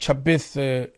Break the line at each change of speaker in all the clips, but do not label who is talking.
26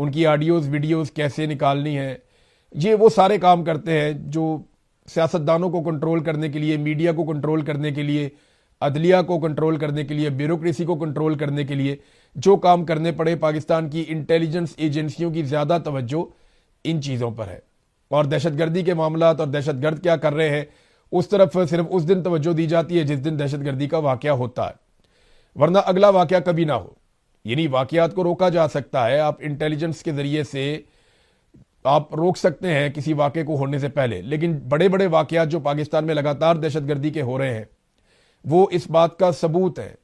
ان کی audios videos کیسے نکالنی ہے، یہ وہ سارے کام کرتے ہیں جو سیاستدانوں کو کنٹرول کرنے کے لیے، میڈیا کو کنٹرول کرنے کے لیے، عدلیہ کو کنٹرول کرنے کے لیے، بیوروکریسی کو کنٹرول کرنے کے لیے جو کام کرنے پڑے، پاکستان کی انٹیلیجنس ایجنسیوں کی زیادہ توجہ ان چیزوں پر ہے، اور دہشت گردی کے معاملات اور دہشت گرد کیا کر رہے ہیں اس طرف صرف اس دن توجہ دی جاتی ہے جس دن دہشت گردی کا واقعہ ہوتا ہے، ورنہ اگلا واقعہ کبھی نہ ہو۔ یعنی واقعات کو روکا جا سکتا ہے، آپ انٹیلیجنس کے ذریعے سے آپ روک سکتے ہیں کسی واقعے کو ہونے سے پہلے، لیکن بڑے بڑے واقعات جو پاکستان میں لگاتار دہشت گردی کے ہو رہے ہیں وہ اس بات کا ثبوت ہے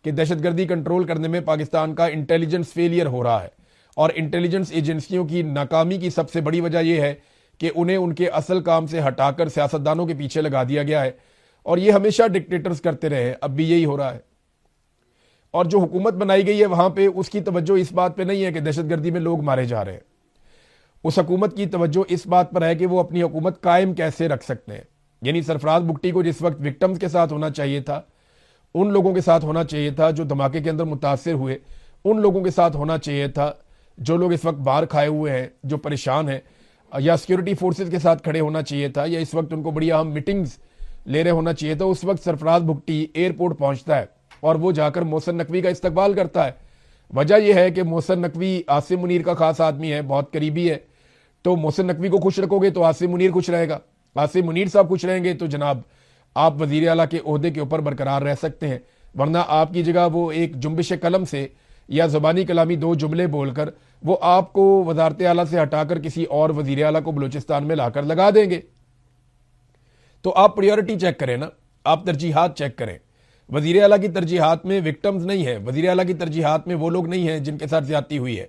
کہ دہشت گردی کنٹرول کرنے میں پاکستان کا انٹیلیجنس فیلئر ہو رہا ہے، اور انٹیلیجنس ایجنسیوں کی ناکامی کی سب سے بڑی وجہ یہ ہے کہ انہیں ان کے اصل کام سے ہٹا کر سیاستدانوں کے پیچھے لگا دیا گیا ہے، اور یہ ہمیشہ ڈکٹیٹرز کرتے رہے ہیں، اب بھی یہی ہو رہا ہے۔ اور جو حکومت بنائی گئی ہے وہاں پہ اس کی توجہ اس بات پہ نہیں ہے کہ دہشت گردی میں لوگ مارے جا رہے ہیں، اس حکومت کی توجہ اس بات پر ہے کہ وہ اپنی حکومت قائم کیسے رکھ سکتے ہیں۔ یعنی سرفراز بگٹی کو جس وقت وکٹمز کے ساتھ ہونا چاہیے تھا، ان لوگوں کے ساتھ ہونا چاہیے تھا جو دھماکے کے اندر متاثر ہوئے، ان لوگوں کے ساتھ ہونا چاہیے تھا جو لوگ اس وقت باہر کھائے ہوئے ہیں، جو پریشان ہیں، یا سیکیورٹی فورسز کے ساتھ کھڑے ہونا چاہیے تھا، یا اس وقت ان کو بڑی اہم میٹنگز لے رہے ہونا چاہیے تھا۔ اس وقت سرفراز بگٹی ایئرپورٹ پہنچتا ہے اور وہ جا کر محسن نقوی کا استقبال کرتا ہے۔ وجہ یہ ہے کہ محسن نقوی عاصم منیر کا خاص آدمی ہے، بہت قریبی ہے، تو محسن نقوی کو خوش رکھو گے تو عاصم منیر خوش رہے گا، عاصم منیر صاحب خوش رہیں گے تو جناب آپ وزیر اعلیٰ کے عہدے کے اوپر برقرار رہ سکتے ہیں، ورنہ آپ کی جگہ وہ ایک جنبش قلم سے یا زبانی کلامی دو جملے بول کر وہ آپ کو وزارت اعلیٰ سے ہٹا کر کسی اور وزیر اعلیٰ کو بلوچستان میں لا کر لگا دیں گے۔ تو آپ پریورٹی چیک کریں نا، آپ ترجیحات چیک کریں۔ وزیر اعلیٰ کی ترجیحات میں وکٹمز نہیں ہے، وزیر اعلیٰ کی ترجیحات میں وہ لوگ نہیں ہیں جن کے ساتھ زیادتی ہوئی ہے۔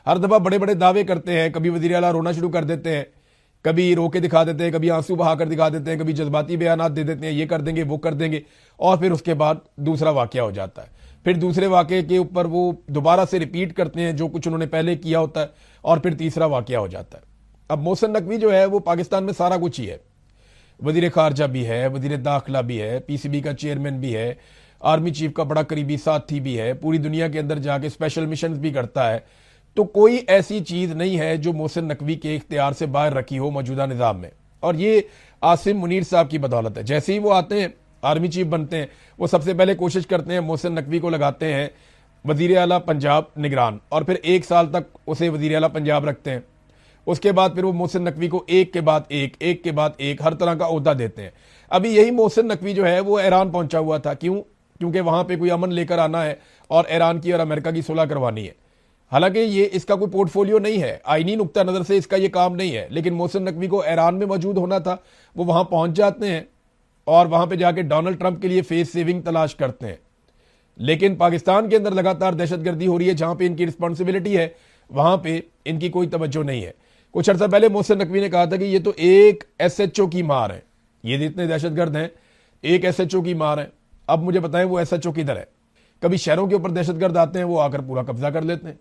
ہر دفعہ بڑے بڑے دعوے کرتے ہیں، کبھی وزیر اعلیٰ رونا شروع کر دیتے ہیں، کبھی رو کے دکھا دیتے ہیں، کبھی آنسو بہا کر دکھا دیتے ہیں، کبھی جذباتی بیانات دے دیتے ہیں، یہ کر دیں گے وہ کر دیں گے، اور پھر اس کے بعد دوسرا واقعہ ہو جاتا ہے۔ پھر دوسرے واقعے کے اوپر وہ دوبارہ سے ریپیٹ کرتے ہیں جو کچھ انہوں نے پہلے کیا ہوتا ہے، اور پھر تیسرا واقعہ ہو جاتا ہے۔ اب محسن نقوی جو ہے وہ پاکستان میں سارا کچھ ہی ہے، وزیر خارجہ بھی ہے، وزیر داخلہ بھی ہے، پی سی بی کا چیئرمین بھی ہے، آرمی چیف کا بڑا قریبی ساتھی بھی ہے، پوری دنیا کے اندر جا کے اسپیشل مشنز بھی کرتا ہے۔ تو کوئی ایسی چیز نہیں ہے جو محسن نقوی کے اختیار سے باہر رکھی ہو موجودہ نظام میں، اور یہ عاصم منیر صاحب کی بدولت ہے۔ جیسے ہی وہ آتے ہیں آرمی چیف بنتے ہیں، وہ سب سے پہلے کوشش کرتے ہیں محسن نقوی کو لگاتے ہیں وزیر اعلیٰ پنجاب نگران، اور پھر 1 سال تک اسے وزیر اعلیٰ پنجاب رکھتے ہیں۔ اس کے بعد پھر وہ محسن نقوی کو ایک کے بعد ایک ہر طرح کا عہدہ دیتے ہیں۔ ابھی یہی محسن نقوی جو ہے وہ ایران پہنچا ہوا تھا، کیونکہ وہاں پہ کوئی امن لے کر آنا ہے اور ایران کی اور امریکہ کی صلح کروانی ہے۔ حالانکہ یہ اس کا کوئی پورٹ فولیو نہیں ہے، آئینی نقطہ نظر سے اس کا یہ کام نہیں ہے، لیکن محسن نقوی کو ایران میں موجود ہونا تھا، وہ وہاں پہنچ جاتے ہیں اور وہاں پہ جا کے ڈونلڈ ٹرمپ کے لیے فیس سیونگ تلاش کرتے ہیں۔ لیکن پاکستان کے اندر لگاتار دہشت گردی ہو رہی ہے، جہاں پہ ان کی رسپانسبلٹی ہے وہاں پہ ان کی کوئی توجہ نہیں ہے۔ کچھ عرصہ پہلے محسن نقوی نے کہا تھا کہ یہ تو ایک ایس ایچ او کی مار ہے، یہ جتنے دہشت گرد ہیں ایک ایس ایچ او کی مار ہے۔ اب مجھے بتائیں وہ ایس ایچ او کدھر ہے؟ کبھی شہروں کے اوپر دہشت گرد آتے ہیں، وہ آ کر پورا قبضہ کر لیتے ہیں،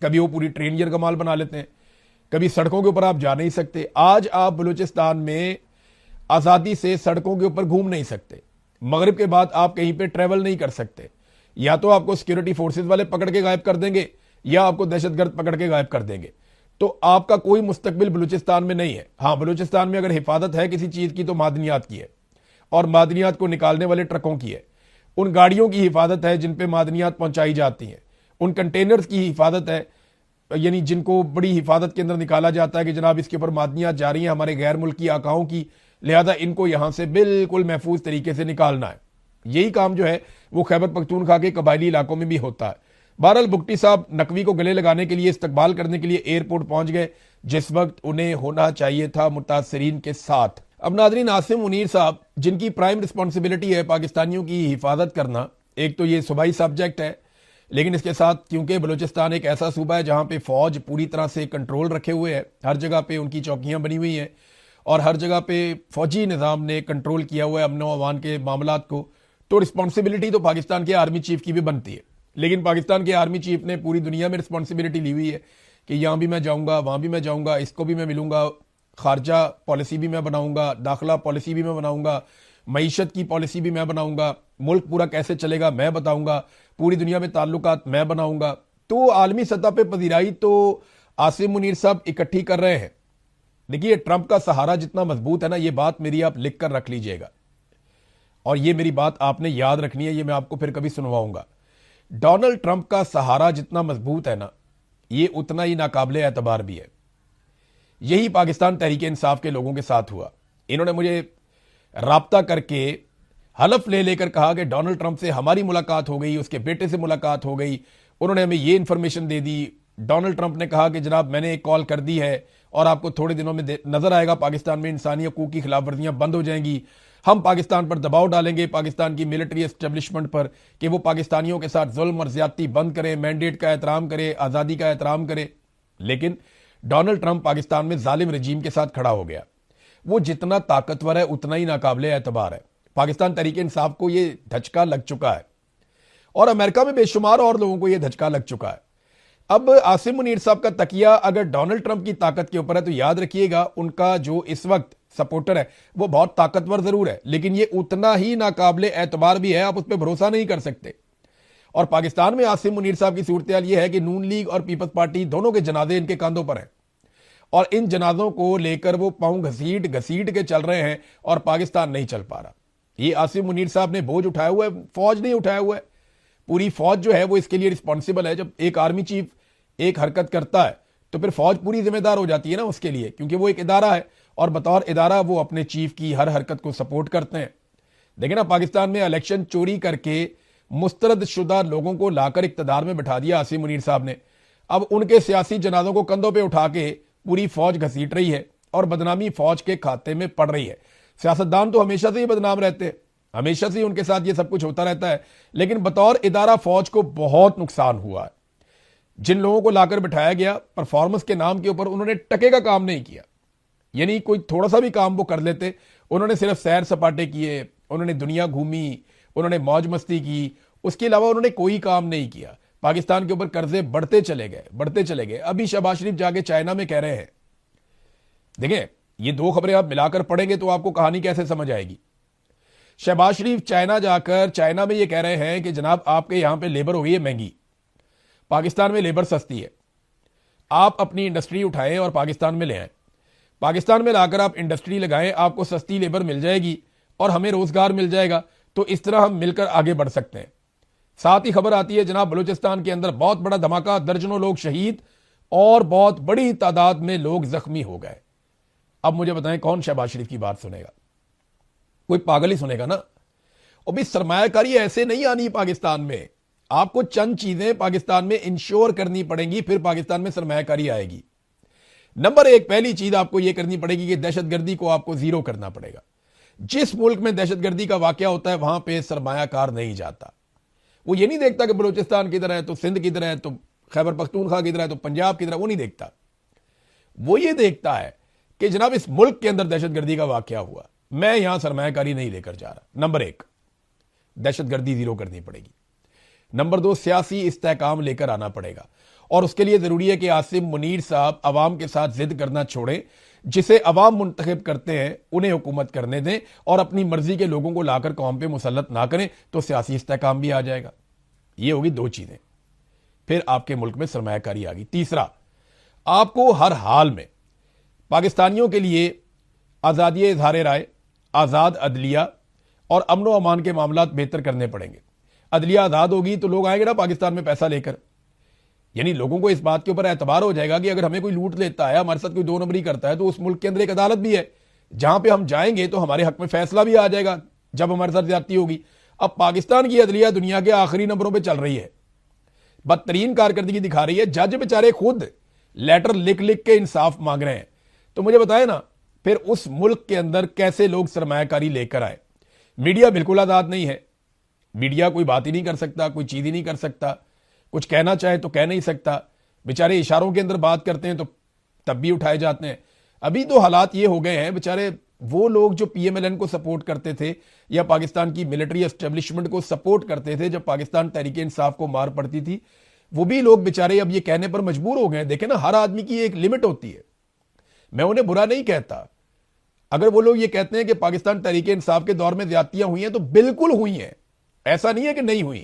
کبھی وہ پوری ٹرین یرغمال بنا لیتے ہیں، کبھی سڑکوں کے اوپر آپ جا نہیں سکتے۔ آج آپ بلوچستان میں آزادی سے سڑکوں کے اوپر گھوم نہیں سکتے، مغرب کے بعد آپ کہیں پہ ٹریول نہیں کر سکتے، یا تو آپ کو سیکیورٹی فورسز والے پکڑ کے غائب کر دیں گے یا آپ کو دہشت گرد پکڑ کے غائب کر دیں گے۔ تو آپ کا کوئی مستقبل بلوچستان میں نہیں ہے۔ ہاں، بلوچستان میں اگر حفاظت ہے کسی چیز کی تو معدنیات کی ہے، اور معدنیات کو نکالنے والے ٹرکوں کی ہے، ان گاڑیوں کی حفاظت ہے جن پہ معدنیات پہنچائی جاتی ہیں، ان کنٹینرز کی حفاظت ہے، یعنی جن کو بڑی حفاظت کے اندر نکالا جاتا ہے کہ جناب اس کے اوپر معدنیات جا رہی ہیں ہمارے غیر ملکی آقاؤں کی، لہذا ان کو یہاں سے بالکل محفوظ طریقے سے نکالنا ہے۔ یہی کام جو ہے وہ خیبر پختونخوا کے قبائلی علاقوں میں بھی ہوتا ہے۔ بہرحال بگٹی صاحب نقوی کو گلے لگانے کے لیے، استقبال کرنے کے لیے ایئرپورٹ پہنچ گئے جس وقت انہیں ہونا چاہیے تھا متاثرین کے ساتھ۔ اب ناظرین، عاصم منیر صاحب جن کی پرائم رسپانسبلٹی ہے پاکستانیوں کی حفاظت کرنا، ایک تو یہ صوبائی سبجیکٹ ہے، لیکن اس کے ساتھ کیونکہ بلوچستان ایک ایسا صوبہ ہے جہاں پہ فوج پوری طرح سے کنٹرول رکھے ہوئے ہے، ہر جگہ پہ ان کی چوکیاں بنی ہوئی ہیں اور ہر جگہ پہ فوجی نظام نے کنٹرول کیا ہوا ہے امن و امان کے معاملات کو، تو رسپانسبلٹی تو پاکستان کے آرمی چیف کی بھی بنتی ہے۔ لیکن پاکستان کے آرمی چیف نے پوری دنیا میں رسپانسبلٹی لی ہوئی ہے کہ یہاں بھی میں جاؤں گا، وہاں بھی میں جاؤں گا، اس کو بھی میں ملوں گا، خارجہ پالیسی بھی میں بناؤں گا، داخلہ پالیسی بھی میں بناؤں گا، معیشت کی پالیسی بھی میں بناؤں گا، ملک پورا کیسے چلے گا میں بتاؤں گا، پوری دنیا میں تعلقات میں بناؤں گا۔ تو عالمی سطح پہ پذیرائی تو عاصم منیر صاحب اکٹھی کر رہے ہیں. دیکھیے ٹرمپ کا سہارا جتنا مضبوط ہے نا, یہ بات میری آپ لکھ کر رکھ لیجئے گا, اور یہ میری بات آپ نے یاد رکھنی ہے, یہ میں آپ کو پھر کبھی سنواؤں گا. ڈونلڈ ٹرمپ کا سہارا جتنا مضبوط ہے نا, یہ اتنا ہی ناقابل اعتبار بھی ہے. یہی پاکستان تحریک انصاف کے لوگوں کے ساتھ ہوا. انہوں نے مجھے رابطہ کر کے حلف لے کر کہا کہ ڈونلڈ ٹرمپ سے ہماری ملاقات ہو گئی, اس کے بیٹے سے ملاقات ہو گئی, انہوں نے ہمیں یہ انفارمیشن دے دی. ڈونلڈ ٹرمپ نے کہا کہ جناب میں نے ایک کال کر دی ہے اور آپ کو تھوڑے دنوں میں نظر آئے گا پاکستان میں انسانی حقوق کی خلاف ورزیاں بند ہو جائیں گی. ہم پاکستان پر دباؤ ڈالیں گے, پاکستان کی ملٹری اسٹیبلشمنٹ پر, کہ وہ پاکستانیوں کے ساتھ ظلم اور زیادتی بند کرے, مینڈیٹ کا احترام کرے, آزادی کا احترام کرے. لیکن ڈونلڈ ٹرمپ پاکستان میں ظالم رجیم کے ساتھ کھڑا ہو گیا. وہ جتنا طاقتور ہے اتنا ہی ناقابل اعتبار ہے. پاکستان تحریک انصاف کو یہ دھچکا لگ چکا ہے, اور امریکہ میں بے شمار اور لوگوں کو یہ دھچکا لگ چکا ہے. اب عاصم منیر صاحب کا تکیہ اگر ڈونلڈ ٹرمپ کی طاقت کے اوپر ہے تو یاد رکھیے گا ان کا جو اس وقت سپورٹر ہے وہ بہت طاقتور ضرور ہے, لیکن یہ اتنا ہی ناقابل اعتبار بھی ہے, آپ اس پہ بھروسہ نہیں کر سکتے. اور پاکستان میں عاصم منیر صاحب کی صورتحال یہ ہے کہ نون لیگ اور پیپلز پارٹی دونوں کے جنازے ان کے کاندھوں پر ہیں, اور ان جنازوں کو لے کر وہ پاؤں گھسیٹ کے چل رہے ہیں, اور پاکستان نہیں چل پا رہا. یہ عاصم منیر صاحب نے بوجھ اٹھایا ہوا ہے, فوج نہیں اٹھایا ہوا ہے. پوری فوج جو ہے وہ اس کے لیے رسپانسیبل ہے. جب ایک آرمی چیف ایک حرکت کرتا ہے تو پھر فوج پوری ذمہ دار ہو جاتی ہے نا اس کے لیے, کیونکہ وہ ایک ادارہ ہے, اور بطور ادارہ وہ اپنے چیف کی ہر حرکت کو سپورٹ کرتے ہیں. دیکھیں نا, پاکستان میں الیکشن چوری کر کے مسترد شدہ لوگوں کو لا کر اقتدار میں بٹھا دیا عاصم منیر صاحب نے. اب ان کے سیاسی جنازوں کو کندھوں پہ اٹھا کے پوری فوج گھسیٹ رہی ہے, اور بدنامی فوج کے کھاتے میں پڑ رہی ہے. سیاستدان تو ہمیشہ سے ہی بدنام رہتے ہیں, ہمیشہ سے ان کے ساتھ یہ سب کچھ ہوتا رہتا ہے, لیکن بطور ادارہ فوج کو بہت نقصان ہوا ہے. جن لوگوں کو لا کر بٹھایا گیا پرفارمنس کے نام کے اوپر انہوں نے ٹکے کا کام نہیں کیا. یعنی کوئی تھوڑا سا بھی کام وہ کر لیتے, انہوں نے صرف سیر سپاٹے کیے, انہوں نے دنیا گھومی, انہوں نے موج مستی کی, اس کے علاوہ انہوں نے کوئی کام نہیں کیا. پاکستان کے اوپر قرضے بڑھتے چلے گئے. ابھی شہباز شریف جا کے چائنا میں کہہ رہے ہیں, دیکھیں یہ دو خبریں آپ ملا کر پڑھیں گے تو آپ کو کہانی کیسے سمجھ آئے گی. شہباز شریف چائنا جا کر چائنا میں یہ کہہ رہے ہیں کہ جناب آپ کے یہاں پہ لیبر ہو گئی ہے مہنگی, پاکستان میں لیبر سستی ہے, آپ اپنی انڈسٹری اٹھائیں اور پاکستان میں لے آئیں. پاکستان میں لا کر آپ انڈسٹری لگائیں, آپ کو سستی لیبر مل جائے گی اور ہمیں روزگار مل جائے گا, تو اس طرح ہم مل کر آگے بڑھ سکتے ہیں. ساتھ ہی خبر آتی ہے جناب بلوچستان کے اندر بہت بڑا دھماکہ, درجنوں لوگ شہید اور بہت بڑی تعداد میں لوگ زخمی ہو گئے. اب مجھے بتائیں کون شہباز شریف کی بات سنے گا؟ کوئی پاگل ہی سنے گا نا. اور بھی سرمایہ کاری ایسے نہیں آنی پاکستان میں, آپ کو چند چیزیں پاکستان میں انشور کرنی پڑیں گی, پھر پاکستان میں سرمایہ کاری آئے گی. نمبر ایک, پہلی چیز آپ کو یہ کرنی پڑے گی کہ دہشت گردی کو آپ کو زیرو کرنا پڑے گا. جس ملک میں دہشت گردی کا واقعہ ہوتا ہے وہاں پہ سرمایہ کار نہیں جاتا. وہ یہ نہیں دیکھتا کہ بلوچستان کی طرح ہے تو سندھ کی طرح ہے تو خیبر پختونخوا کی طرح ہے تو پنجاب کی طرح, وہ نہیں دیکھتا. وہ یہ دیکھتا ہے کہ جناب اس ملک کے اندر دہشت گردی کا واقعہ ہوا, میں یہاں سرمایہ کاری نہیں لے کر جا رہا. نمبر ایک, دہشت گردی زیرو کرنی پڑے گی. نمبر دو, سیاسی استحکام لے کر آنا پڑے گا, اور اس کے لیے ضروری ہے کہ عاصم منیر صاحب عوام کے ساتھ ضد کرنا چھوڑیں. جسے عوام منتخب کرتے ہیں انہیں حکومت کرنے دیں, اور اپنی مرضی کے لوگوں کو لا کر قوم پہ مسلط نہ کریں, تو سیاسی استحکام بھی آ جائے گا. یہ ہوگی دو چیزیں, پھر آپ کے ملک میں سرمایہ کاری آ گئی. تیسرا, آپ کو ہر حال میں پاکستانیوں کے لیے آزادی اظہار رائے, آزاد عدلیہ اور امن و امان کے معاملات بہتر کرنے پڑیں گے. عدلیہ آزاد ہوگی تو لوگ آئیں گے نا پاکستان میں پیسہ لے کر. یعنی لوگوں کو اس بات کے اوپر اعتبار ہو جائے گا کہ اگر ہمیں کوئی لوٹ لیتا ہے, ہمارے ساتھ کوئی دو نمبری کرتا ہے, تو اس ملک کے اندر ایک عدالت بھی ہے جہاں پہ ہم جائیں گے تو ہمارے حق میں فیصلہ بھی آ جائے گا جب ہمارے ساتھ زیادتی ہوگی. اب پاکستان کی عدلیہ دنیا کے آخری نمبروں پہ چل رہی ہے, بدترین کارکردگی دکھا رہی ہے. جج بیچارے خود لیٹر لکھ کے انصاف مانگ رہے ہیں. تو مجھے بتائیں نا, پھر اس ملک کے اندر کیسے لوگ سرمایہ کاری لے کر آئے؟ میڈیا بالکل آزاد نہیں ہے, میڈیا کوئی بات ہی نہیں کر سکتا, کوئی چیز ہی نہیں کر سکتا, کچھ کہنا چاہے تو کہہ نہیں سکتا. بیچارے اشاروں کے اندر بات کرتے ہیں تو تب بھی اٹھائے جاتے ہیں. ابھی تو حالات یہ ہو گئے ہیں, بیچارے وہ لوگ جو پی ایم ایل این کو سپورٹ کرتے تھے یا پاکستان کی ملٹری اسٹیبلشمنٹ کو سپورٹ کرتے تھے جب پاکستان تحریک انصاف کو مار پڑتی تھی, وہ بھی لوگ بیچارے اب یہ کہنے پر مجبور ہو گئے ہیں. دیکھیں نا, ہر آدمی کی ایک لمٹ ہوتی ہے. میں انہیں برا نہیں کہتا, اگر وہ لوگ یہ کہتے ہیں کہ پاکستان تحریک انصاف کے دور میں زیادتیاں ہوئی ہیں تو بالکل ہوئی ہیں, ایسا نہیں ہے کہ نہیں ہوئی.